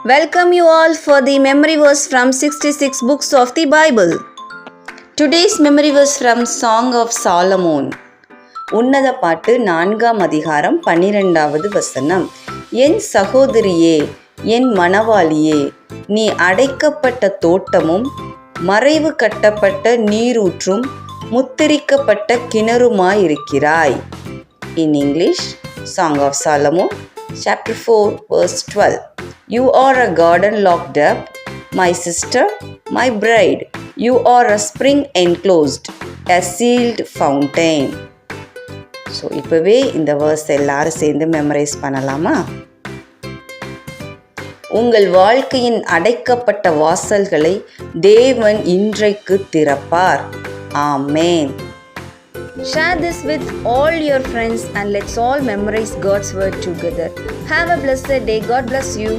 Welcome you all for the memory verse from 66 books of the Bible. Today's memory verse from Song of Solomon. உன்னத பாட்டு 4ஆம் அதிகாரம் 12வது வசனம். என் சகோதரியே, என் மணவாளியே, நீ அடைக்கப்பட்ட தோட்டமும் மறைவு கட்டப்பட்ட நீரூற்றும் முத்திரிக்கப்பட்ட கிணறுமாயிருக்கிறாய். In English, Song of Solomon, chapter 4, verse 12. You are a garden locked up, my sister, my bride. You are a spring enclosed, a sealed fountain. So இப்போவே இந்த வேர்ஸ் எல்லாரும் சேர்ந்து மெமரைஸ் பண்ணலாமா? உங்கள் வாழ்க்கையின் அடைக்கப்பட்ட வாசல்களை தேவன் இன்றைக்கு திறப்பார். ஆமேன். Share this with all your friends and let's all memorize God's word together. Have a blessed day. God bless you.